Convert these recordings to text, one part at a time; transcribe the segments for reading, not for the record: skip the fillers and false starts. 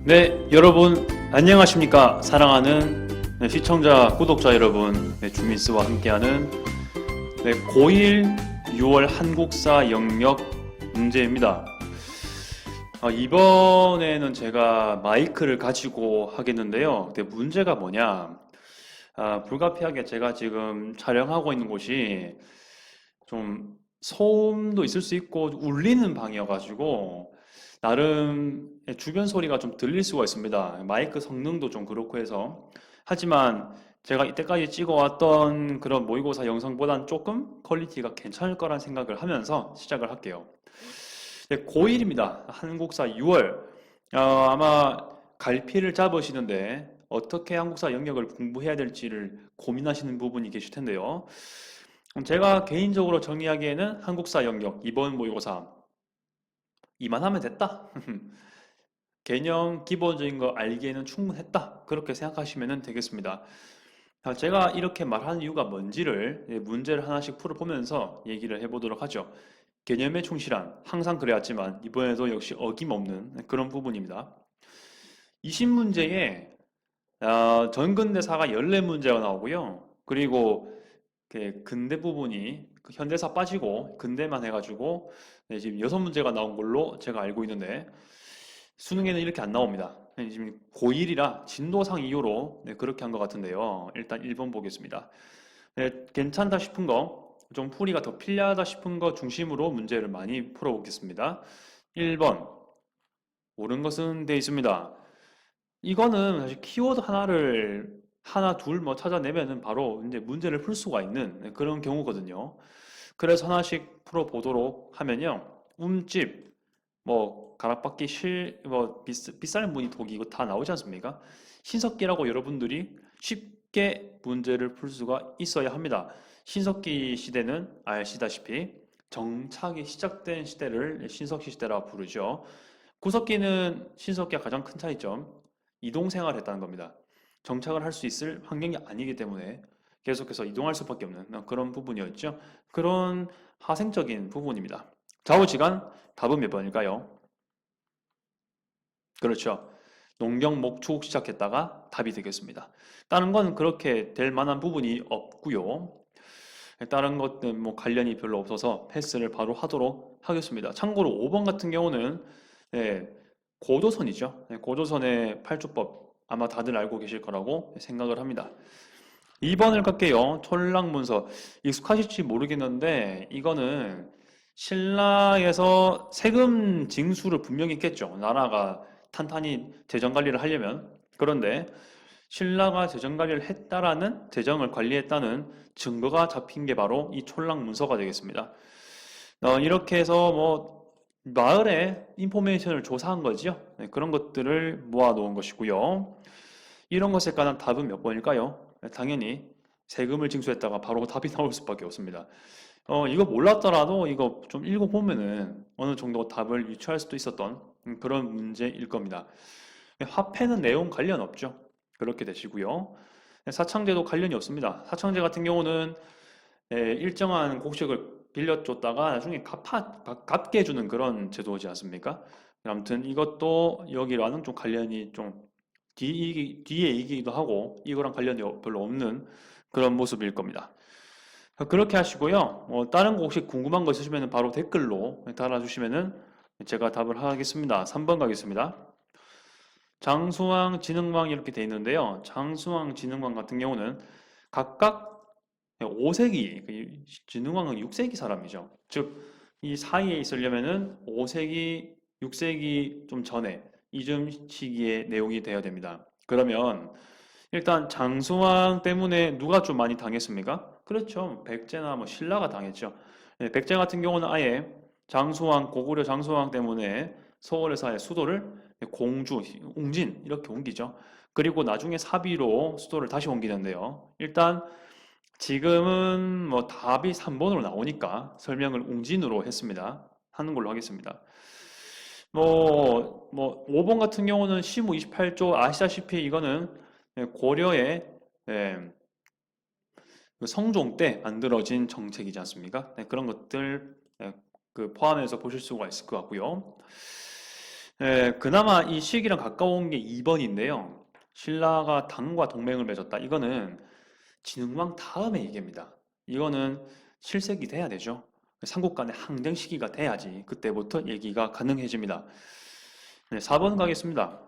네, 여러분 안녕하십니까? 사랑하는 시청자, 구독자 여러분, 주미스와 함께하는 고1 6월 한국사 영역 문제입니다. 이번에는 제가 마이크를 가지고 하겠는데요. 근데 문제가 뭐냐? 불가피하게 제가 지금 촬영하고 있는 곳이 좀 소음도 있을 수 있고 울리는 방이어가지고 나름 주변 소리가 좀 들릴 수가 있습니다. 마이크 성능도 좀 그렇고 해서. 하지만 제가 이때까지 찍어왔던 그런 모의고사 영상보단 조금 퀄리티가 괜찮을 거란 생각을 하면서 시작을 할게요. 고1입니다. 한국사 6월. 아마 갈피를 잡으시는데 어떻게 한국사 영역을 공부해야 될지를 고민하시는 부분이 계실 텐데요. 제가 개인적으로 정의하기에는 한국사 영역 이번 모의고사 이만하면 됐다. 개념 기본적인 거 알기에는 충분했다. 그렇게 생각하시면 되겠습니다. 제가 이렇게 말하는 이유가 뭔지를 문제를 하나씩 풀어보면서 얘기를 해보도록 하죠. 개념에 충실한, 항상 그래왔지만 이번에도 역시 어김없는 그런 부분입니다. 20문제에 전근대사가 14문제가 나오고요. 그리고 근대 부분이 현대사 빠지고 근대만 해가지고 지금 6문제가 나온 걸로 제가 알고 있는데 수능에는 이렇게 안 나옵니다. 지금 고1이라 진도상 이유로 그렇게 한 것 같은데요. 일단 1번 보겠습니다. 괜찮다 싶은 거, 좀 풀이가 더 필요하다 싶은 거 중심으로 문제를 많이 풀어보겠습니다. 1번, 옳은 것은 되어 있습니다. 이거는 사실 키워드 하나, 둘 뭐 찾아내면은 바로 이제 문제를 풀 수가 있는 그런 경우거든요. 그래서 하나씩 풀어보도록 하면요. 움집, 뭐 가락바퀴 뭐 비싼 무늬 독이 이거 다 나오지 않습니까? 신석기라고 여러분들이 쉽게 문제를 풀 수가 있어야 합니다. 신석기 시대는 아시다시피 정착이 시작된 시대를 신석기 시대라고 부르죠. 구석기는 신석기와 가장 큰 차이점, 이동생활을 했다는 겁니다. 정착을 할 수 있을 환경이 아니기 때문에 계속해서 이동할 수밖에 없는 그런 부분이었죠. 그런 하생적인 부분입니다. 좌우지간 답은 몇 번일까요? 그렇죠. 농경, 목축 시작했다가 답이 되겠습니다. 다른 건 그렇게 될 만한 부분이 없고요. 다른 것은 뭐 관련이 별로 없어서 패스를 바로 하도록 하겠습니다. 참고로 5번 같은 경우는 예, 고조선이죠. 고조선의 팔주법 아마 다들 알고 계실 거라고 생각을 합니다. 2번을 갈게요. 촌락문서. 익숙하실지 모르겠는데 이거는 신라에서 세금 징수를 분명히 했겠죠. 나라가 탄탄히 재정 관리를 하려면. 그런데 신라가 재정 관리를 했다라는 재정을 관리했다는 증거가 잡힌 게 바로 이 촌락문서가 되겠습니다. 이렇게 해서 뭐 마을에 인포메이션을 조사한 거죠. 네, 그런 것들을 모아 놓은 것이고요. 이런 것에 관한 답은 몇 번일까요? 네, 당연히 세금을 징수했다가 바로 답이 나올 수밖에 없습니다. 이거 몰랐더라도 이거 좀 읽어보면은 어느 정도 답을 유추할 수도 있었던 그런 문제일 겁니다. 화폐는 내용 관련 없죠. 그렇게 되시고요. 사창제도 관련이 없습니다. 사창제 같은 경우는 일정한 곡식을 빌려줬다가 나중에 갚게 해주는 그런 제도지 않습니까? 아무튼 이것도 여기와는 좀 관련이 좀 뒤에 얘기기도 하고 이거랑 관련이 별로 없는 그런 모습일 겁니다. 그렇게 하시고요. 다른 거 혹시 궁금한 거 있으시면 바로 댓글로 달아주시면은 제가 답을 하겠습니다. 3번 가겠습니다. 장수왕, 진흥왕 이렇게 돼 있는데요. 장수왕, 진흥왕 같은 경우는 각각 5세기, 진흥왕은 6세기 사람이죠. 즉, 이 사이에 있으려면은 5세기, 6세기 좀 전에 이쯤 시기의 내용이 되어야 됩니다. 그러면 일단 장수왕 때문에 누가 좀 많이 당했습니까? 그렇죠. 백제나 뭐 신라가 당했죠. 백제 같은 경우는 아예 장수왕, 고구려 장수왕 때문에 서울에서의 수도를 공주, 웅진 이렇게 옮기죠. 그리고 나중에 사비로 수도를 다시 옮기는데요. 일단 지금은 뭐 답이 3번으로 나오니까 설명을 웅진으로 했습니다. 하는 걸로 하겠습니다. 5번 같은 경우는 시무 28조 아시다시피 이거는 고려의 그 성종 때 만들어진 정책이지 않습니까? 그런 것들 포함해서 보실 수가 있을 것 같고요. 그나마 이 시기랑 가까운 게 2번인데요. 신라가 당과 동맹을 맺었다. 이거는 진흥왕 다음의 얘기입니다. 이거는 실색이 돼야 되죠. 삼국 간의 항쟁 시기가 돼야지 그때부터 얘기가 가능해집니다. 4번 가겠습니다.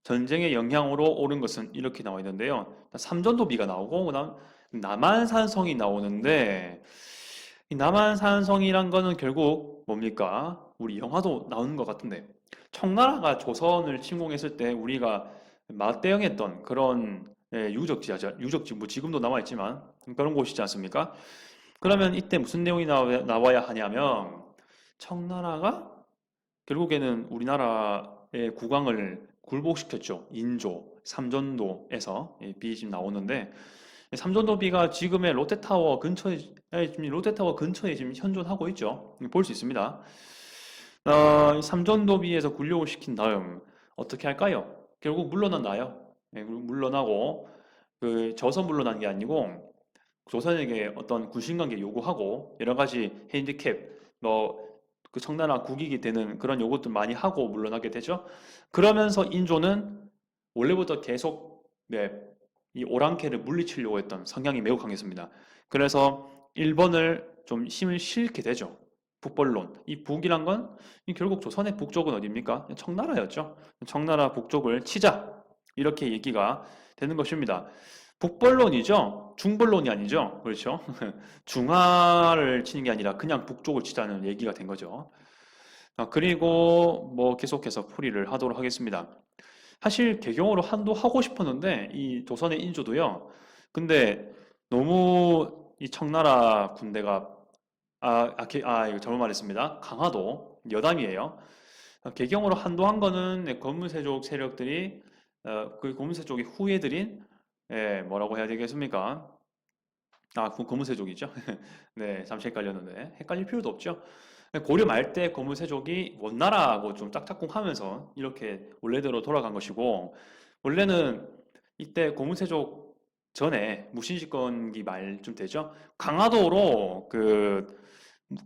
전쟁의 영향으로 오른 것은 이렇게 나와 있는데요. 삼전도비가 나오고 그다음 남한산성이 나오는데 이 남한산성이란 거는 결국 뭡니까? 우리 영화도 나오는 것 같은데 청나라가 조선을 침공했을 때 우리가 맞대응했던 그런 유적지죠. 유적지 뭐 지금도 남아 있지만 그런 곳이지 않습니까? 그러면 이때 무슨 내용이 나와야 하냐면 청나라가 결국에는 우리나라의 국왕을 굴복시켰죠. 인조, 삼전도에서 비집 나오는데 삼전도비가 지금의 롯데타워 근처에 지금 현존하고 있죠. 볼 수 있습니다. 삼전도비에서 굴욕을 시킨 다음 어떻게 할까요? 결국 물러났나요? 물러나고 그 져서 물러난 게 아니고 조선에게 어떤 군신관계 요구하고 여러 가지 핸디캡 뭐 그 청나라 국익이 되는 그런 요구들 많이 하고 물러나게 되죠. 그러면서 인조는 원래부터 계속 이 오랑캐를 물리치려고 했던 성향이 매우 강했습니다. 그래서 일본을 좀 힘을 실게 되죠. 북벌론. 이 북이란 건 결국 조선의 북쪽은 어디입니까? 청나라였죠. 청나라 북쪽을 치자. 이렇게 얘기가 되는 것입니다. 북벌론이죠. 중벌론이 아니죠. 그렇죠. 중하를 치는 게 아니라 그냥 북쪽을 치자는 얘기가 된 거죠. 그리고 뭐 계속해서 풀이를 하도록 하겠습니다. 사실 개경으로 한도 하고 싶었는데 이 조선의 인조도요. 근데 너무 이 청나라 군대가 이거 잘못 말했습니다. 강화도 여담이에요. 개경으로 한도한 거는 검문세족 세력들이 그 검문세족의 후예들인 뭐라고 해야 되겠습니까? 검문세족이죠. 네, 잠시 헷갈렸는데 헷갈릴 필요도 없죠. 고려 말 때 검문세족이 원나라하고 좀 짝짝꿍하면서 이렇게 원래대로 돌아간 것이고 원래는 이때 검문세족 전에 무신집권기 말쯤 되죠. 강화도로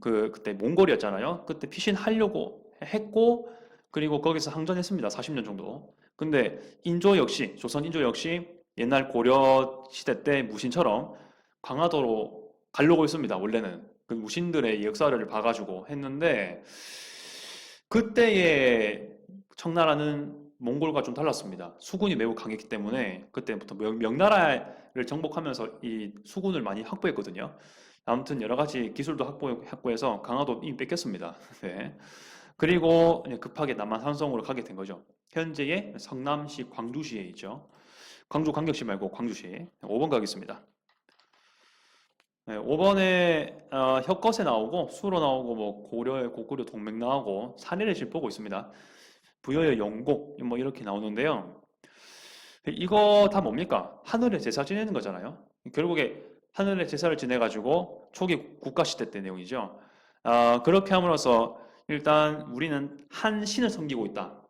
그때 몽골이었잖아요. 그때 피신하려고 했고 그리고 거기서 항전했습니다. 40년 정도. 근데 인조 역시 조선 인조 역시 옛날 고려 시대 때 무신처럼 강화도로 가려고 했습니다. 원래는 그 무신들의 역사를 봐가지고 했는데 그때의 청나라는 몽골과 좀 달랐습니다. 수군이 매우 강했기 때문에 그때부터 명나라를 정복하면서 이 수군을 많이 확보했거든요. 아무튼 여러 가지 기술도 확보해서 강화도 이미 뺏겼습니다. 네. 그리고 급하게 남한 산성으로 가게 된 거죠. 현재의 성남시 광주시에 있죠. 광주 광역시 말고 광주시. 5번 가겠습니다. 네, 5번에 혁거세 나오고 수로 나오고 뭐 고려의 고구려 동맹 나오고 산해를 짚보고 있습니다. 부여의 영곡 뭐 이렇게 나오는데요. 이거 다 뭡니까? 하늘에 제사 지내는 거잖아요. 결국에 하늘에 제사를 지내가지고 초기 국가 시대 때 내용이죠. 그렇게 함으로써 일단 우리는 한 신을 섬기고 있다.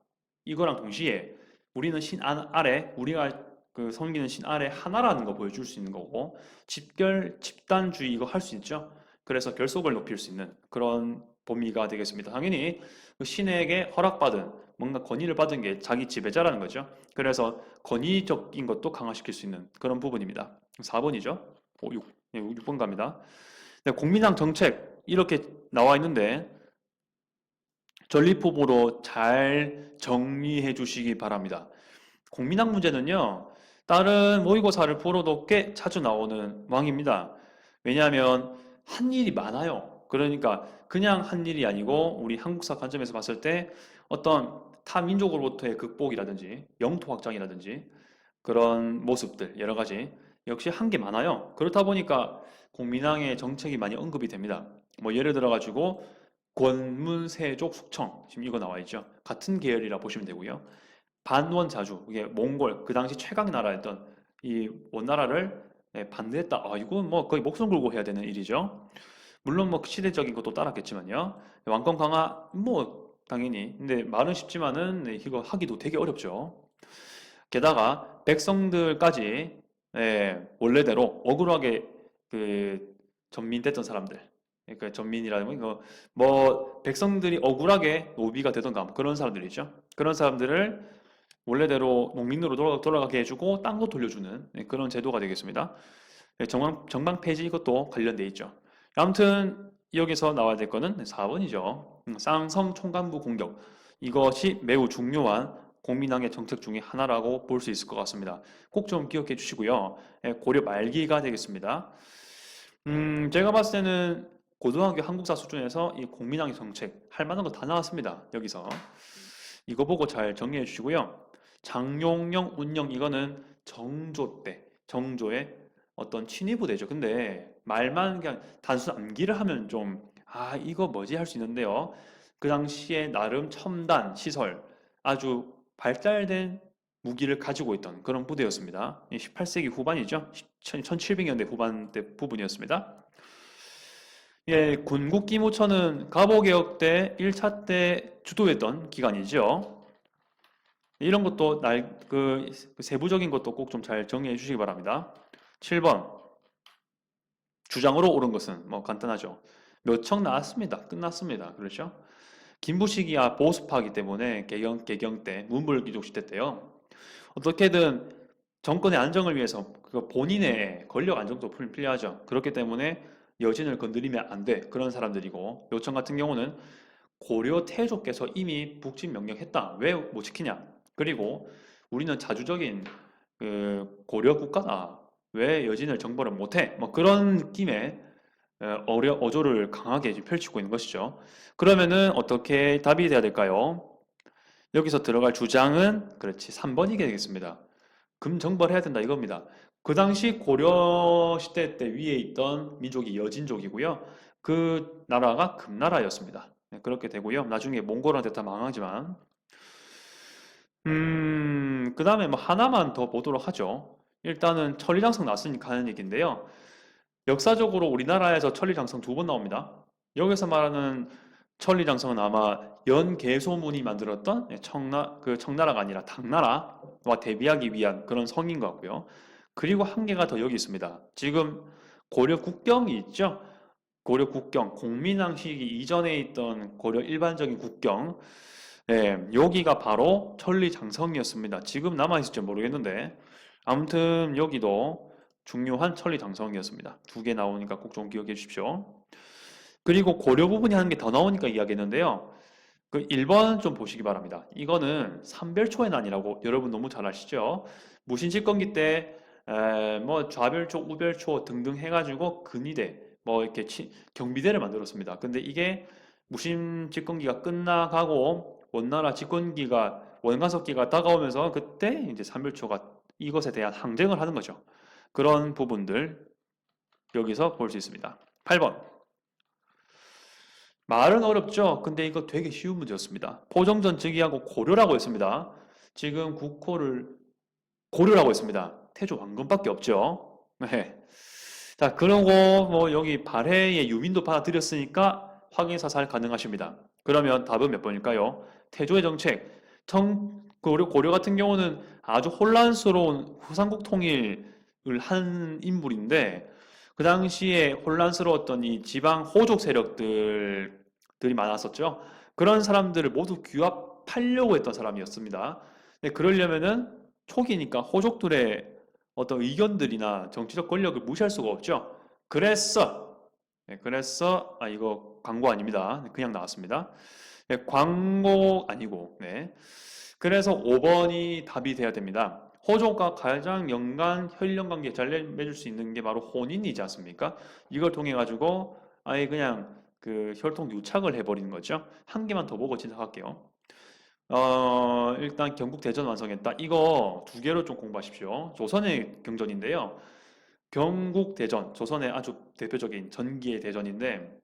이거랑 동시에 우리는 신 아래 우리가 그 섬기는 신 아래 하나라는 거 보여줄 수 있는 거고 집단주의 이거 할 수 있죠. 그래서 결속을 높일 수 있는 그런 범위가 되겠습니다. 당연히 그 신에게 허락받은 뭔가 권위를 받은 게 자기 지배자라는 거죠. 그래서 권위적인 것도 강화시킬 수 있는 그런 부분입니다. 4번이죠. 6번 갑니다. 네, 국민당 정책 이렇게 나와 있는데 전리품으로 잘 정리해 주시기 바랍니다. 국민학 문제는요, 다른 모의고사를 보러도 꽤 자주 나오는 왕입니다. 왜냐하면 한 일이 많아요. 그러니까 그냥 한 일이 아니고 우리 한국사 관점에서 봤을 때 어떤 타 민족으로부터의 극복이라든지 영토 확장이라든지 그런 모습들 여러 가지 역시 한 게 많아요. 그렇다 보니까 국민항의 정책이 많이 언급이 됩니다. 뭐 예를 들어 가지고 권문세족 숙청 지금 이거 나와 있죠. 같은 계열이라 보시면 되고요. 반원자주 이게 몽골 그 당시 최강 나라였던 이 원나라를 반대했다. 이건 뭐 거의 목숨 걸고 해야 되는 일이죠. 물론 뭐 시대적인 것도 따랐겠지만요. 왕권 강화 뭐 당연히 근데 말은 쉽지만은 이거 하기도 되게 어렵죠. 게다가 백성들까지 원래대로 억울하게 그 전민됐던 사람들 그러니까 전민이라는 뭐 백성들이 억울하게 노비가 되던가 뭐 그런 사람들이죠. 그런 사람들을 원래대로 농민으로 돌아가게 해주고 땅도 돌려주는 그런 제도가 되겠습니다. 정방 폐지 이것도 관련돼 있죠. 아무튼 여기서 나와야 될 거는 4번이죠. 쌍성 총간부 공격. 이것이 매우 중요한 공민왕의 정책 중에 하나라고 볼 수 있을 것 같습니다. 꼭 좀 기억해 주시고요. 고려 말기가 되겠습니다. 제가 봤을 때는 고등학교 한국사 수준에서 이 공민왕의 정책 할 만한 거 다 나왔습니다. 여기서 이거 보고 잘 정리해 주시고요. 장용령, 운영 이거는 정조 때 정조의 어떤 친위부대죠. 근데 말만 그냥 단순 암기를 하면 좀 이거 뭐지 할 수 있는데요. 그 당시에 나름 첨단 시설 아주 발달된 무기를 가지고 있던 그런 부대였습니다. 18세기 후반이죠. 1700년대 후반 때 부분이었습니다. 예, 군국기무처는 갑오개혁 때 1차 때 주도했던 기관이죠. 이런 것도 그 세부적인 것도 꼭 좀 잘 정리해 주시기 바랍니다. 7번 주장으로 오른 것은 뭐 간단하죠. 몇 척 나왔습니다. 끝났습니다. 그렇죠? 김부식이야 보수파이기 때문에 개경 때 문벌귀족 시대 때요. 어떻게든 정권의 안정을 위해서 그 본인의 권력 안정도 필요하죠. 그렇기 때문에 여진을 건드리면 안 돼. 그런 사람들이고 요청 같은 경우는 고려 태조께서 이미 북진 명령했다. 왜 못 지키냐? 그리고 우리는 자주적인 그 고려 국가다. 왜 여진을 정벌을 못해? 뭐 그런 느낌의 어조를 강하게 펼치고 있는 것이죠. 그러면은 어떻게 답이 돼야 될까요? 여기서 들어갈 주장은 그렇지 3번이게 되겠습니다. 금정벌해야 된다 이겁니다. 그 당시 고려 시대 때 위에 있던 민족이 여진족이고요. 그 나라가 금나라였습니다. 네, 그렇게 되고요. 나중에 몽골한테 다 망하지만 그 다음에 뭐 하나만 더 보도록 하죠. 일단은 천리장성 났으니까 하는 얘기인데요. 역사적으로 우리나라에서 천리장성 2번 나옵니다. 여기서 말하는 천리장성은 아마 연개소문이 만들었던 그 청나라가 아니라 당나라와 대비하기 위한 그런 성인 것 같고요. 그리고 한 개가 더 여기 있습니다. 지금 고려 국경이 있죠? 고려 국경, 공민왕 시기 이전에 있던 고려 일반적인 국경, 여기가 바로 천리장성이었습니다. 지금 남아있을지 모르겠는데 아무튼 여기도 중요한 천리장성이었습니다. 2개 나오니까 꼭 좀 기억해 주십시오. 그리고 고려 부분이 하는 게 더 나오니까 이야기했는데요. 그 1번 좀 보시기 바랍니다. 이거는 삼별초의 난이라고 여러분 너무 잘 아시죠? 무신집권기 때 뭐 좌별초, 우별초 등등 해가지고 근위대 뭐 이렇게 경비대를 만들었습니다. 근데 이게 무신집권기가 끝나가고 원나라 집권기가 원가석기가 다가오면서 그때 이제 삼별초가 이것에 대한 항쟁을 하는 거죠. 그런 부분들 여기서 볼 수 있습니다. 8번. 말은 어렵죠? 근데 이거 되게 쉬운 문제였습니다. 포정전 즉위하고 고려라고 했습니다. 지금 국호를 고려라고 했습니다. 태조 왕건밖에 없죠. 네. 자, 그러고 뭐 여기 발해의 유민도 받아들였으니까 확인사살 가능하십니다. 그러면 답은 몇 번일까요? 태조의 정책. 고려 같은 경우는 아주 혼란스러운 후삼국 통일을 한 인물인데 그 당시에 혼란스러웠던 이 지방 호족 세력들이 많았었죠. 그런 사람들을 모두 규합하려고 했던 사람이었습니다. 근데 그러려면은 초기니까 호족들의 어떤 의견들이나 정치적 권력을 무시할 수가 없죠. 그래서 이거 광고 아닙니다. 그냥 나왔습니다. 네, 광고 아니고 네. 그래서 5번이 답이 돼야 됩니다. 호족과 가장 연간 혈연 관계 잘 맺을 수 있는 게 바로 혼인이지 않습니까? 이걸 통해 가지고 아예 그냥 그 혈통 유착을 해버리는 거죠. 한 개만 더 보고 진행할게요. 일단 경국 대전 완성했다. 이거 2개로 좀 공부하십시오. 조선의 경전인데요. 경국 대전, 조선의 아주 대표적인 전기의 대전인데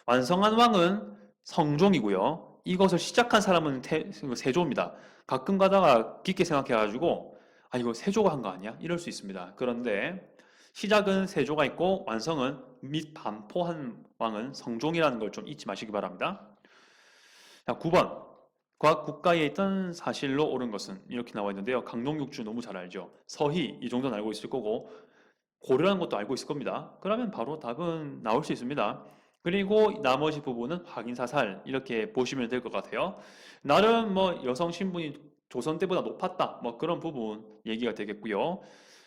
완성한 왕은 성종이고요. 이것을 시작한 사람은 세조입니다. 가끔 가다가 깊게 생각해가지고 이거 세조가 한 거 아니야? 이럴 수 있습니다. 그런데 시작은 세조가 있고 완성은 및 반포한 왕은 성종이라는 걸 좀 잊지 마시기 바랍니다. 자, 9번. 과학 국가에 있던 사실로 옳은 것은 이렇게 나와 있는데요. 강동육주 너무 잘 알죠. 서희 이 정도는 알고 있을 거고 고려라는 것도 알고 있을 겁니다. 그러면 바로 답은 나올 수 있습니다. 그리고 나머지 부분은 확인사살 이렇게 보시면 될 것 같아요. 나름 뭐 여성 신분이 조선 때보다 높았다 뭐 그런 부분 얘기가 되겠고요.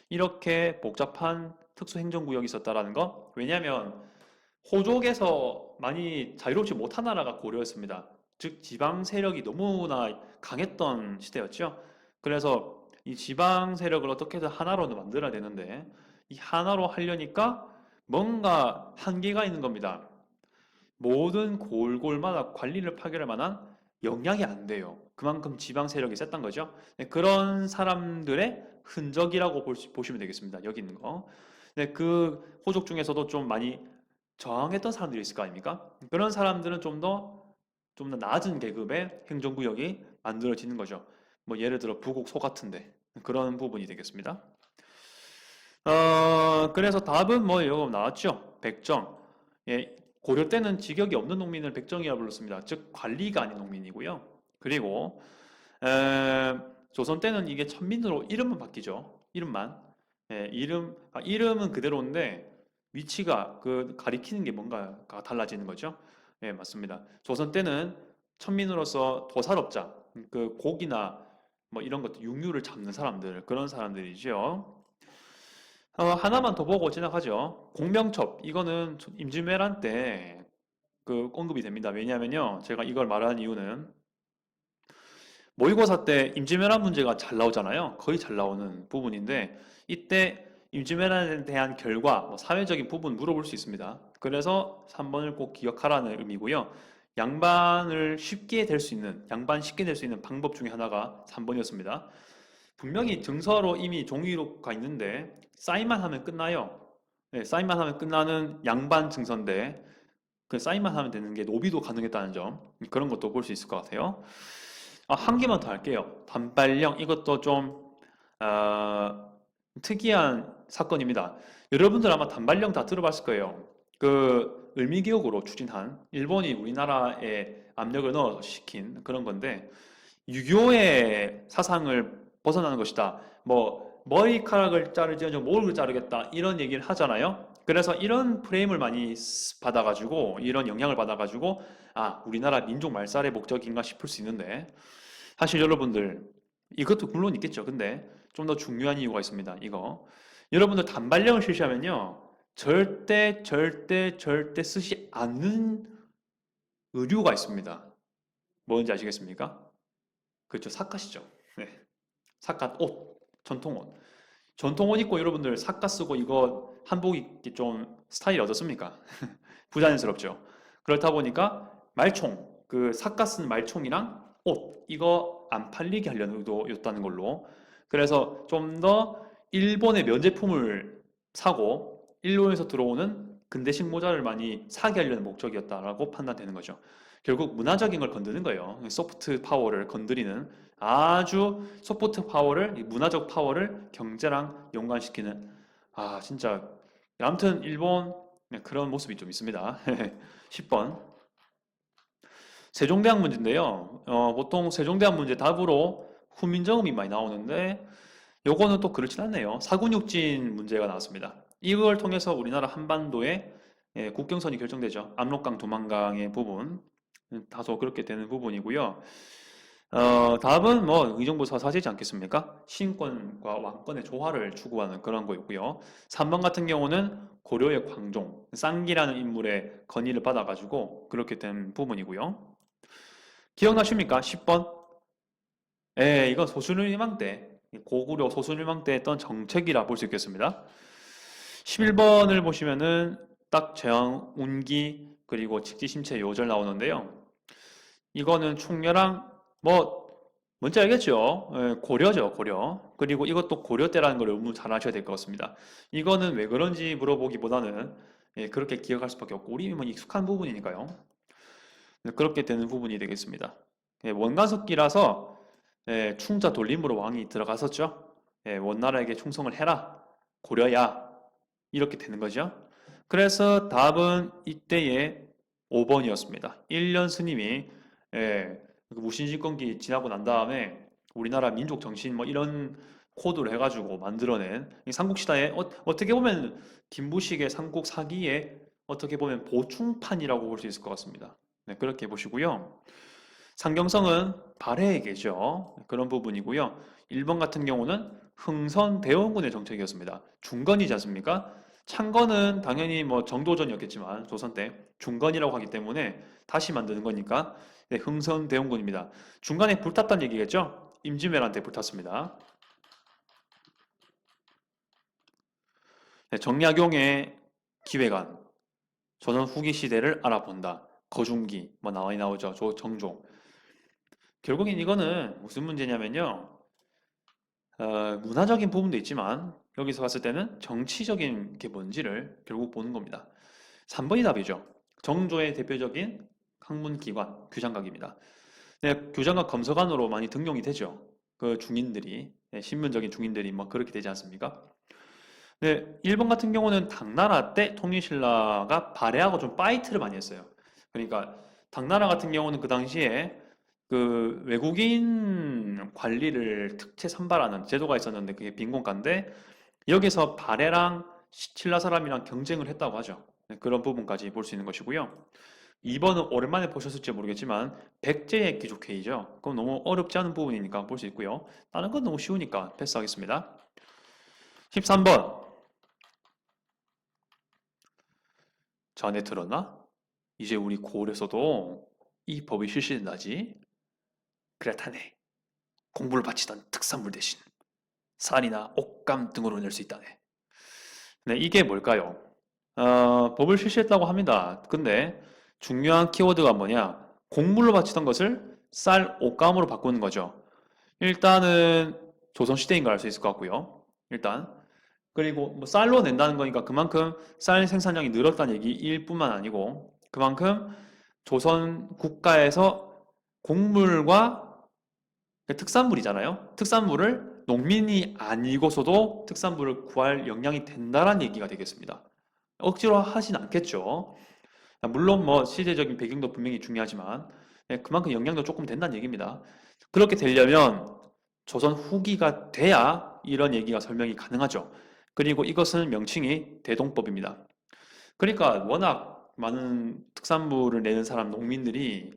이렇게 복잡한 특수행정구역이 있었다라는 거. 왜냐하면 호족에서 많이 자유롭지 못한 나라가 고려였습니다. 즉 지방 세력이 너무나 강했던 시대였죠. 그래서 이 지방 세력을 어떻게든 하나로 만들어야 되는데 이 하나로 하려니까 뭔가 한계가 있는 겁니다. 모든 골골마다 관리를 파괴할 만한 역량이 안 돼요. 그만큼 지방 세력이 셌단 거죠. 네, 그런 사람들의 흔적이라고 보시면 되겠습니다. 여기 있는 거. 네, 그 호족 중에서도 좀 많이 저항했던 사람들이 있을 거 아닙니까? 그런 사람들은 좀 더 낮은 계급의 행정구역이 만들어지는 거죠. 뭐 예를 들어 부국 소 같은데 그런 부분이 되겠습니다. 그래서 답은 뭐 이거 나왔죠? 백정. 예, 고려 때는 직역이 없는 농민을 백정이라 불렀습니다. 즉 관리가 아닌 농민이고요. 그리고 조선 때는 이게 천민으로 이름만 바뀌죠. 이름만. 예, 이름은 그대로인데 위치가 그 가리키는 게 뭔가가 달라지는 거죠. 예, 맞습니다. 조선 때는 천민으로서 도살업자, 그 고기나 뭐 이런 것들 육류를 잡는 사람들 그런 사람들이죠. 하나만 더 보고 지나가죠. 공명첩 이거는 임진왜란 때 그 언급이 됩니다. 왜냐하면요, 제가 이걸 말하는 이유는 모의고사 때 임진왜란 문제가 잘 나오잖아요. 거의 잘 나오는 부분인데 이때 임진왜란에 대한 결과, 뭐 사회적인 부분 물어볼 수 있습니다. 그래서 3번을 꼭 기억하라는 의미고요. 양반을 쉽게 될 수 있는, 양반 쉽게 될 수 있는 방법 중에 하나가 3번이었습니다. 분명히 증서로 이미 종이로가 있는데 사인만 하면 끝나요. 네, 사인만 하면 끝나는 양반 증서인데 그 사인만 하면 되는 게 노비도 가능했다는 점, 그런 것도 볼 수 있을 것 같아요. 한 개만 더 할게요. 단발령 이것도 좀 특이한 사건입니다. 여러분들 아마 단발령 다 들어봤을 거예요. 그 을미기억으로 추진한 일본이 우리나라에 압력을 넣어 시킨 그런 건데 유교의 사상을 벗어나는 것이다. 뭐 머리카락을 자르지 않고 목을 자르겠다 이런 얘기를 하잖아요. 그래서 이런 프레임을 많이 받아가지고 이런 영향을 받아가지고 우리나라 민족 말살의 목적인가 싶을 수 있는데 사실 여러분들 이것도 물론 있겠죠. 근데 좀 더 중요한 이유가 있습니다. 이거 여러분들 단발령을 실시하면요 절대 쓰지 않는 의류가 있습니다. 뭔지 아시겠습니까? 그렇죠. 사카시죠. 네. 사카 옷, 전통옷. 전통옷 입고 여러분들 사카 쓰고 이거 한복 입기 좀 스타일 어떻습니까? 부자연스럽죠. 그렇다 보니까 말총, 그 사카 쓴 말총이랑 옷, 이거 안 팔리게 하려는 의도였다는 걸로. 그래서 좀 더 일본의 면제품을 사고 일본에서 들어오는 근대식 모자를 많이 사게 하려는 목적이었다라고 판단되는 거죠. 결국 문화적인 걸 건드는 거예요. 소프트 파워를 건드리는 아주 소프트 파워를, 이 문화적 파워를 경제랑 연관시키는 진짜 아무튼 일본 그런 모습이 좀 있습니다. 10번 세종대왕 문제인데요. 보통 세종대왕 문제 답으로 훈민정음이 많이 나오는데 요거는 또 그렇진 않네요. 사군육진 문제가 나왔습니다. 이걸 통해서 우리나라 한반도의 국경선이 결정되죠. 압록강, 두만강의 부분 다소 그렇게 되는 부분이고요. 답은 뭐 의정부 사사지지 않겠습니까? 시인권과 왕권의 조화를 추구하는 그런 거였고요. 3번 같은 경우는 고려의 광종, 쌍기라는 인물의 건의를 받아가지고 그렇게 된 부분이고요. 기억나십니까? 10번? 이건 소수일망 때, 고구려 소수일망 때 했던 정책이라 볼 수 있겠습니다. 11번을 보시면은 딱 제왕, 운기, 그리고 직지심체 요절 나오는데요. 이거는 충렬랑 뭔지 알겠죠? 고려죠, 고려. 그리고 이것도 고려 때라는 걸 너무 잘 아셔야 될 것 같습니다. 이거는 왜 그런지 물어보기보다는 그렇게 기억할 수밖에 없고 우리 뭐 익숙한 부분이니까요. 그렇게 되는 부분이 되겠습니다. 원간석기라서 충자 돌림으로 왕이 들어갔었죠. 원나라에게 충성을 해라. 고려야. 이렇게 되는 거죠. 그래서 답은 이때의 5번이었습니다. 1년 스님이 무신진권기 지나고 난 다음에 우리나라 민족 정신 뭐 이런 코드를 해가지고 만들어낸 이 삼국시대의 어떻게 보면 김부식의 삼국 사기의 어떻게 보면 보충판이라고 볼 수 있을 것 같습니다. 네, 그렇게 보시고요. 상경성은 발해에게죠. 그런 부분이고요. 1번 같은 경우는 흥선대원군의 정책이었습니다. 중건이지 않습니까? 창건은 당연히 뭐 정도전이었겠지만 조선 때 중건이라고 하기 때문에 다시 만드는 거니까 네, 흥선대원군입니다. 중간에 불탔다는 얘기겠죠? 임진왜란때 불탔습니다. 네, 정약용의 기획안, 조선 후기 시대를 알아본다. 거중기 뭐 나와 나오죠. 정종. 결국엔 이거는 무슨 문제냐면요. 문화적인 부분도 있지만 여기서 봤을 때는 정치적인 게 뭔지를 결국 보는 겁니다. 3번이 답이죠. 정조의 대표적인 학문기관 규장각입니다. 네, 규장각 검사관으로 많이 등용이 되죠. 그 중인들이 네, 신문적인 중인들이 뭐 그렇게 되지 않습니까? 네, 일본 같은 경우는 당나라 때 통일신라가 발해하고 좀 파이트를 많이 했어요. 그러니까 당나라 같은 경우는 그 당시에 그 외국인 관리를 특채 선발하는 제도가 있었는데 그게 빈곤가인데 여기서 발해랑 신라 사람이랑 경쟁을 했다고 하죠. 네, 그런 부분까지 볼 수 있는 것이고요. 2번은 오랜만에 보셨을지 모르겠지만 백제의 귀족회의죠. 그건 너무 어렵지 않은 부분이니까 볼 수 있고요. 다른 건 너무 쉬우니까 패스하겠습니다. 13번 전에 들었나? 이제 우리 고을에서도 이 법이 실시된다지. 그렇다네. 공부를 바치던 특산물 대신 쌀이나 옷감 등으로 낼 수 있다네. 네, 이게 뭘까요? 법을 실시했다고 합니다. 근데 중요한 키워드가 뭐냐? 곡물로 바치던 것을 쌀, 옷감으로 바꾸는 거죠. 일단은 조선시대인 걸 알 수 있을 것 같고요. 일단. 그리고 뭐 쌀로 낸다는 거니까 그만큼 쌀 생산량이 늘었다는 얘기일 뿐만 아니고 그만큼 조선 국가에서 곡물과 특산물이잖아요. 특산물을 농민이 아니고서도 특산물을 구할 역량이 된다는 얘기가 되겠습니다. 억지로 하진 않겠죠. 물론 뭐 시대적인 배경도 분명히 중요하지만 그만큼 영향도 조금 된다는 얘기입니다. 그렇게 되려면 조선 후기가 돼야 이런 얘기가 설명이 가능하죠. 그리고 이것은 명칭이 대동법입니다. 그러니까 워낙 많은 특산물을 내는 사람 농민들이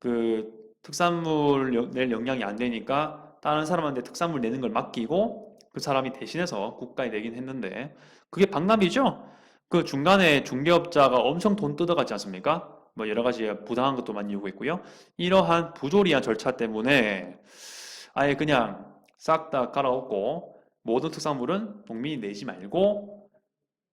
그 특산물 낼 역량이 안 되니까 다른 사람한테 특산물 내는 걸 맡기고 그 사람이 대신해서 국가에 내긴 했는데 그게 박람이죠. 그 중간에 중개업자가 엄청 돈 뜯어갔지 않습니까? 뭐 여러 가지 부당한 것도 많이 요구했고요. 이러한 부조리한 절차 때문에 아예 그냥 싹 다 갈아엎고 모든 특산물은 농민이 내지 말고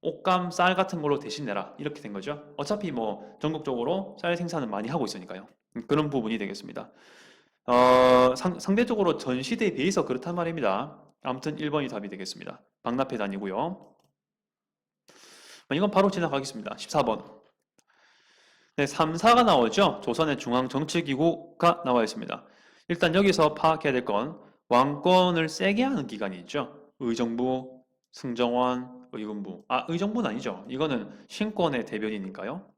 옷감, 쌀 같은 걸로 대신 내라 이렇게 된 거죠. 어차피 뭐 전국적으로 쌀 생산을 많이 하고 있으니까요. 그런 부분이 되겠습니다. 상대적으로 전 시대에 비해서 그렇단 말입니다. 아무튼 1번이 답이 되겠습니다. 박납해다니고요. 이건 바로 지나가겠습니다. 14번. 네, 3사가 나오죠. 조선의 중앙정치기구가 나와 있습니다. 일단 여기서 파악해야 될 건 왕권을 세게 하는 기관이 있죠. 의정부, 승정원, 의금부. 의정부는 아니죠. 이거는 신권의 대변이니까요.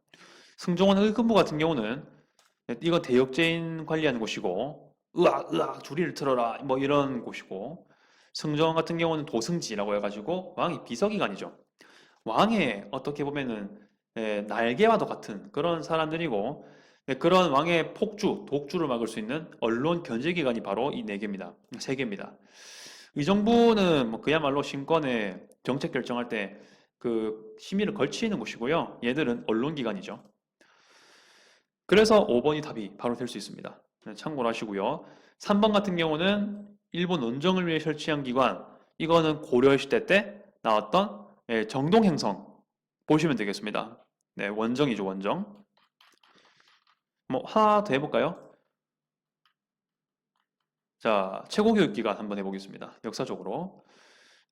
승정원, 의금부 같은 경우는 이건 대역죄인 관리하는 곳이고 으악 주리를 틀어라 뭐 이런 곳이고 승정원 같은 경우는 도승지라고 해가지고 왕이 비서기관이죠. 왕의 어떻게 보면은 날개와도 같은 그런 사람들이고 그런 왕의 폭주, 독주를 막을 수 있는 언론 견제기관이 바로 이 네 개입니다. 세 개입니다. 의정부는 뭐 그야말로 신권의 정책 결정할 때 그 심의를 걸치는 곳이고요. 얘들은 언론기관이죠. 그래서 5번이 답이 바로 될 수 있습니다. 참고로 하시고요. 3번 같은 경우는 일본 원정을 위해 설치한 기관, 이거는 고려시대 때 나왔던 정동행성 보시면 되겠습니다. 네, 원정이죠, 원정. 뭐 하나 더 해볼까요? 자, 최고교육기관 한번 해보겠습니다. 역사적으로.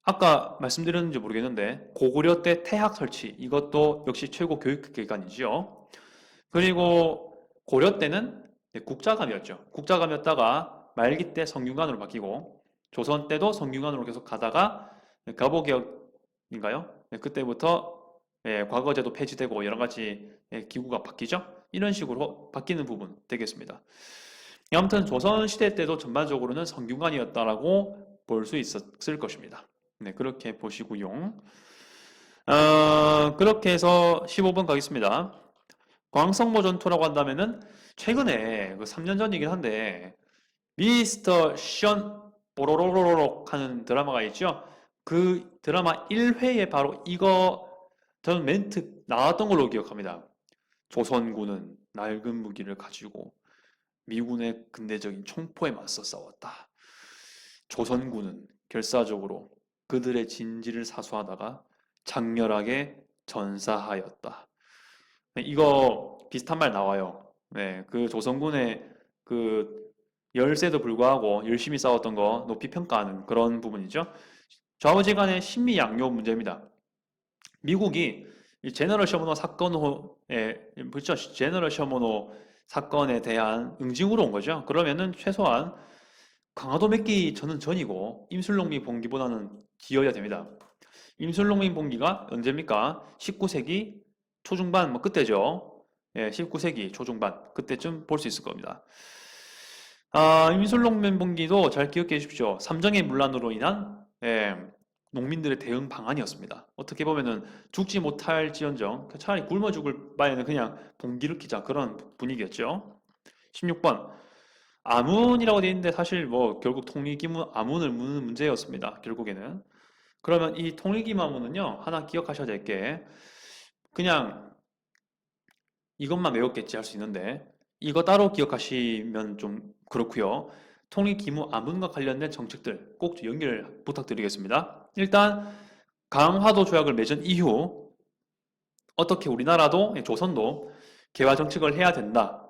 아까 말씀드렸는지 모르겠는데 고구려 때 태학 설치, 이것도 역시 최고교육기관이죠. 그리고 고려 때는 국자감이었죠. 국자감이었다가 말기 때 성균관으로 바뀌고 조선 때도 성균관으로 계속 가다가 갑오개혁인가요? 그때부터 과거제도 폐지되고 여러 가지 기구가 바뀌죠. 이런 식으로 바뀌는 부분 되겠습니다. 아무튼 조선 시대 때도 전반적으로는 성균관이었다라고 볼 수 있었을 것입니다. 네, 그렇게 보시고요. 그렇게 해서 15번 가겠습니다. 광성모 전투라고 한다면은 최근에 그 3년 전이긴 한데 미스터 션 뽀로로로록 하는 드라마가 있죠. 그 드라마 1회에 바로 이거 저는 멘트 나왔던 걸로 기억합니다. 조선군은 낡은 무기를 가지고 미군의 근대적인 총포에 맞서 싸웠다. 조선군은 결사적으로 그들의 진지를 사수하다가 장렬하게 전사하였다. 네, 이거 비슷한 말 나와요. 네, 그 조선군의 그 열세도 불구하고 열심히 싸웠던 거 높이 평가하는 그런 부분이죠. 좌우지간의 신미양요 문제입니다. 미국이 이 제너럴 셔머노 사건에 그렇죠. 제너럴 셔머노 사건에 대한 응징으로 온 거죠. 그러면은 최소한 강화도 맺기 전이고 임술롱미 봉기보다는 뒤어야 됩니다. 임술롱미 봉기가 언제입니까? 19세기 초중반 뭐 그때죠. 예, 19세기 초중반 그때쯤 볼 수 있을 겁니다. 임술롱미 봉기도 잘 기억해 주십시오. 삼정의 문란으로 인한 농민들의 대응 방안이었습니다. 어떻게 보면은 죽지 못할지언정 차라리 굶어 죽을 바에는 그냥 봉기를 키자 그런 분위기였죠. 16번 아문이라고 되어 있는데 사실 뭐 결국 통일기문 아문을 묻는 문제였습니다. 결국에는. 그러면 이 통일기문 아문은요 하나 기억하셔야 될 게 그냥 이것만 외웠겠지 할 수 있는데 이거 따로 기억하시면 좀 그렇고요. 통일기문 아문과 관련된 정책들 꼭 연결 부탁드리겠습니다. 일단 강화도 조약을 맺은 이후 어떻게 우리나라도 조선도 개화 정책을 해야 된다.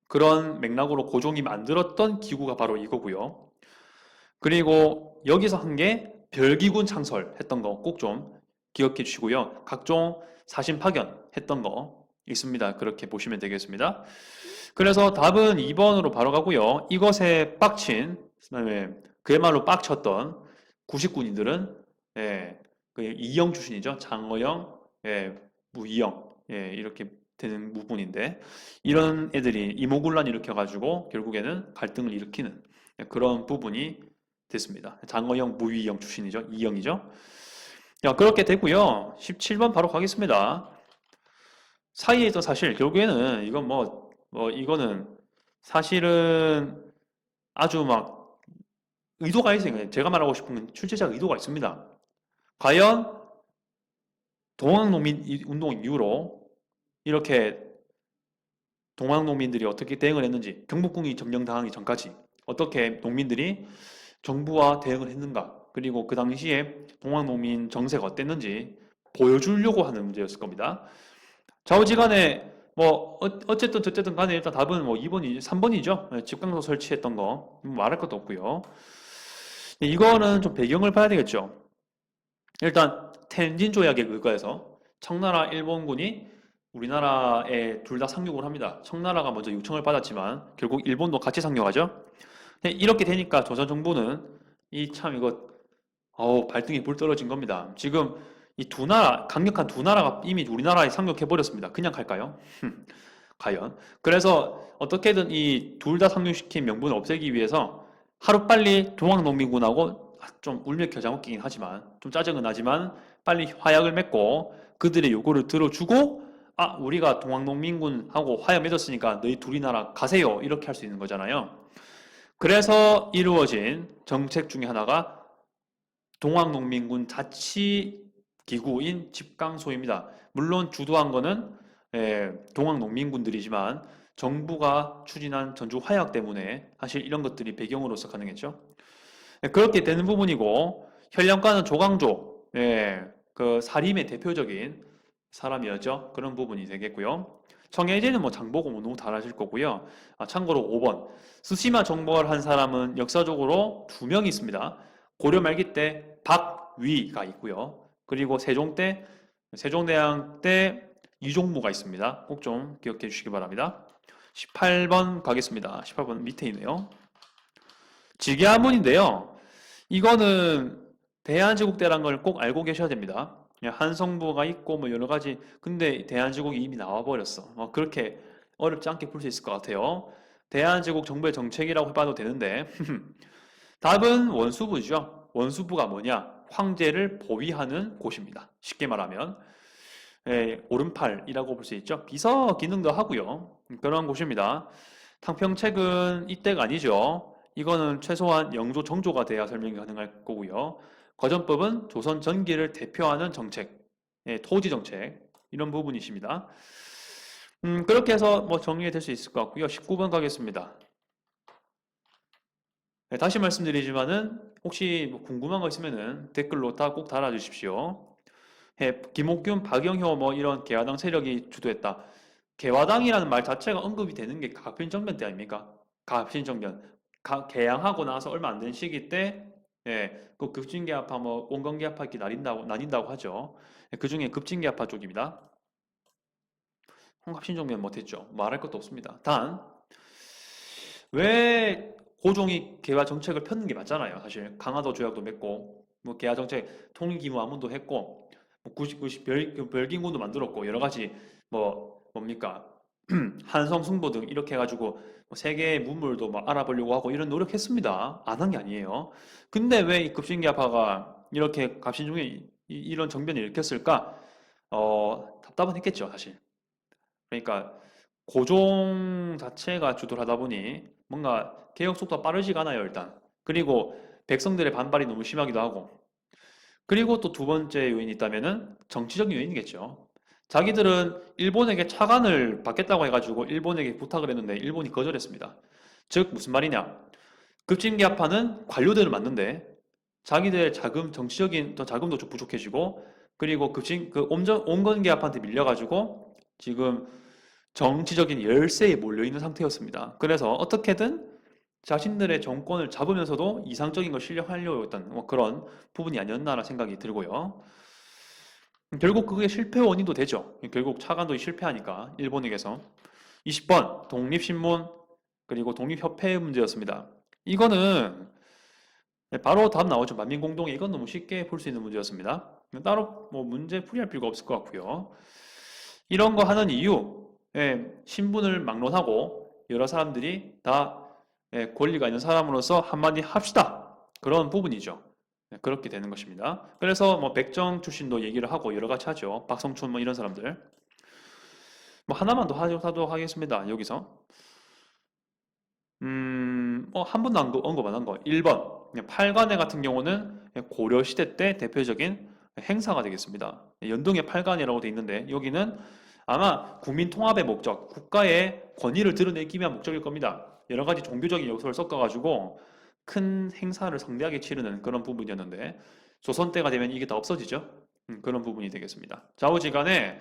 그런 맥락으로 고종이 만들었던 기구가 바로 이거고요. 그리고 여기서 한 게 별기군 창설했던 거 꼭 좀 기억해 주시고요. 각종 사신 파견했던 거 있습니다. 그렇게 보시면 되겠습니다. 그래서 답은 2번으로 바로 가고요. 이것에 빡친, 그다음에 그야말로 빡쳤던 구식군인들은 그 이영 출신이죠. 장어영, 무이영 이렇게 되는 부분인데 이런 애들이 이모군란 일으켜가지고 결국에는 갈등을 일으키는 그런 부분이 됐습니다. 장어영, 무이영 출신이죠. 이영이죠. 그렇게 되고요. 17번 바로 가겠습니다. 사이에서 사실 결국에는 이건 이거는 사실은 아주 막 의도가 있어요. 제가 말하고 싶은 출제자 의도가 있습니다. 과연 동학농민 운동 이후로 이렇게 동학농민들이 어떻게 대응을 했는지 경복궁이 점령당하기 전까지 어떻게 농민들이 정부와 대응을 했는가 그리고 그 당시에 동학농민 정세가 어땠는지 보여주려고 하는 문제였을 겁니다. 좌우지간에 어쨌든 저쨌든 간에 일단 답은 2번이 3번이죠. 집강소 설치했던 거 말할 것도 없고요. 이거는 좀 배경을 봐야 되겠죠. 일단 텐진 조약에 의거해서 청나라 일본군이 우리나라에 둘 다 상륙을 합니다. 청나라가 먼저 요청을 받았지만 결국 일본도 같이 상륙하죠. 이렇게 되니까 조선 정부는 이거 발등에 불 떨어진 겁니다. 지금 이 두 나라 강력한 두 나라가 이미 우리나라에 상륙해 버렸습니다. 그냥 갈까요? 과연? 그래서 어떻게든 이 둘 다 상륙시킨 명분을 없애기 위해서 하루빨리 동학농민군하고 좀 울며 겨자 먹기긴 하지만 좀 짜증은 나지만 빨리 화약을 맺고 그들의 요구를 들어주고 우리가 동학농민군하고 화약 맺었으니까 너희 둘이 나라 가세요 이렇게 할 수 있는 거잖아요. 그래서 이루어진 정책 중에 하나가 동학농민군 자치기구인 집강소입니다. 물론 주도한 거는 동학농민군들이지만 정부가 추진한 전주 화약 때문에 사실 이런 것들이 배경으로서 가능했죠. 그렇게 되는 부분이고 현령가는 조광조 그 사림의 대표적인 사람이었죠. 그런 부분이 되겠고요. 청해제는 장보고 너무 잘 아실 거고요. 참고로 5번 스시마 정복을 한 사람은 역사적으로 2명이 있습니다. 고려 말기 때 박위가 있고요. 그리고 세종대왕 때 이종무가 있습니다. 꼭 좀 기억해 주시기 바랍니다. 18번 가겠습니다. 18번 밑에 있네요. 직예하문인데요. 이거는 대한제국대라는 걸 꼭 알고 계셔야 됩니다. 한성부가 있고 여러 가지 근데 대한제국이 이미 나와버렸어. 그렇게 어렵지 않게 풀 수 있을 것 같아요. 대한제국 정부의 정책이라고 해봐도 되는데 답은 원수부죠. 원수부가 뭐냐? 황제를 보위하는 곳입니다. 쉽게 말하면 오른팔이라고 볼 수 있죠. 비서 기능도 하고요. 그런 곳입니다. 탕평책은 이때가 아니죠. 이거는 최소한 영조, 정조가 돼야 설명이 가능할 거고요. 거전법은 조선 전기를 대표하는 정책, 토지 정책 이런 부분이십니다. 그렇게 해서 뭐 정리가 될 수 있을 것 같고요. 19번 가겠습니다. 다시 말씀드리지만은 혹시 뭐 궁금한 거 있으면은 댓글로 다 꼭 달아주십시오. 김옥균, 박영효 뭐 이런 개화당 세력이 주도했다. 개화당이라는 말 자체가 언급이 되는 게 갑신정변 때 아닙니까? 갑신정변. 개항하고 나서 얼마 안 된 시기 때, 그 급진개합파, 뭐 온건개합파 이렇게 나뉜다고 하죠. 그 중에 급진개합파 쪽입니다. 갑신정변 못했죠. 말할 것도 없습니다. 단, 왜 고종이 개화 정책을 폈는 게 맞잖아요. 사실 강화도 조약도 맺고, 뭐 개화 정책 통일기무 안문도 했고, 뭐 90 별긴군도 만들었고 여러 가지 뭐 뭡니까 한성 승부 등 이렇게 해가지고 뭐 세계의 문물도 막 알아보려고 하고 이런 노력했습니다. 안 한 게 아니에요. 근데 왜 이 급진개파가 이렇게 갑신중에 이런 정변을 일으켰을까? 답답은 했겠죠, 사실. 그러니까 고종 자체가 주도를 하다 보니 뭔가 개혁 속도가 빠르지가 않아요, 일단. 그리고 백성들의 반발이 너무 심하기도 하고. 그리고 또 두 번째 요인이 있다면은 정치적인 요인이겠죠. 자기들은 일본에게 차관을 받겠다고 해가지고 일본에게 부탁을 했는데 일본이 거절했습니다. 즉 무슨 말이냐? 급진개합파는 관료들을 맡는데 자기들의 자금, 정치적인 더 자금도 좀 부족해지고 그리고 온건개합한테 밀려가지고 지금 정치적인 열세에 몰려있는 상태였습니다. 그래서 어떻게든 자신들의 정권을 잡으면서도 이상적인 걸 실현하려고 했던 뭐 그런 부분이 아니었나라는 생각이 들고요. 결국 그게 실패 원인도 되죠. 결국 차관도 실패하니까 일본에게서. 20번 독립신문 그리고 독립협회의 문제였습니다. 이거는 바로 답 나오죠. 만민공동회 이건 너무 쉽게 풀 수 있는 문제였습니다. 따로 뭐 문제 풀이할 필요가 없을 것 같고요. 이런 거 하는 이유 신분을 막론하고 여러 사람들이 다 권리가 있는 사람으로서 한마디 합시다. 그런 부분이죠. 그렇게 되는 것입니다. 그래서 뭐 백정 출신도 얘기를 하고 여러 가지 하죠. 박성춘 뭐 이런 사람들. 뭐 하나만 더 하도록 하겠습니다. 여기서. 한 번도 언급 안 한 거. 1번. 팔관회 같은 경우는 고려시대 때 대표적인 행사가 되겠습니다. 연동의 팔관회라고 되어 있는데 여기는 아마 국민 통합의 목적, 국가의 권위를 드러내기 위한 목적일 겁니다. 여러 가지 종교적인 요소를 섞어가지고 큰 행사를 성대하게 치르는 그런 부분이었는데 조선 때가 되면 이게 다 없어지죠. 그런 부분이 되겠습니다. 좌우지간에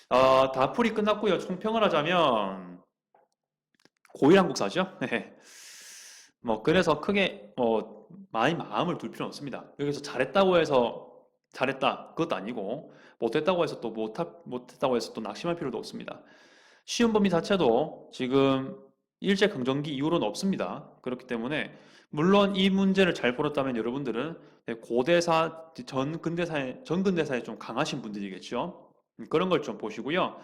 다 풀이 끝났고요. 총평을 하자면 고일 한국사죠. 뭐 그래서 크게 많이 마음을 둘 필요는 없습니다. 여기서 잘했다고 해서 잘했다 그것도 아니고 못했다고 해서 또 못했다고 해서 또 낙심할 필요도 없습니다. 시험 범위 자체도 지금 일제강점기 이후로는 없습니다. 그렇기 때문에 물론 이 문제를 잘 풀었다면 여러분들은 고대사 전근대사에 좀 강하신 분들이겠죠. 그런 걸 좀 보시고요.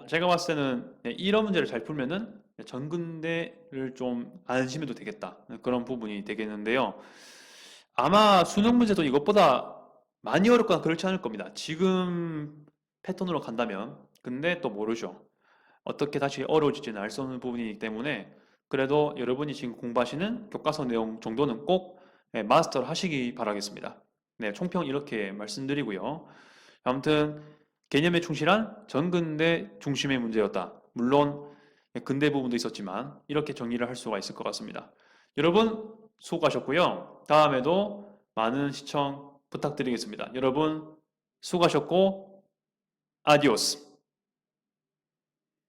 제가 봤을 때는 이런 문제를 잘 풀면은 전근대를 좀 안심해도 되겠다. 그런 부분이 되겠는데요. 아마 수능 문제도 이것보다 많이 어렵거나 그렇지 않을 겁니다. 지금 패턴으로 간다면. 근데 또 모르죠. 어떻게 다시 어려워질지는 알 수 없는 부분이기 때문에 그래도 여러분이 지금 공부하시는 교과서 내용 정도는 꼭 마스터를 하시기 바라겠습니다. 네, 총평 이렇게 말씀드리고요. 아무튼 개념에 충실한 전근대 중심의 문제였다. 물론 근대 부분도 있었지만 이렇게 정리를 할 수가 있을 것 같습니다. 여러분 수고하셨고요. 다음에도 많은 시청 부탁드리겠습니다. 여러분 수고하셨고 아디오스.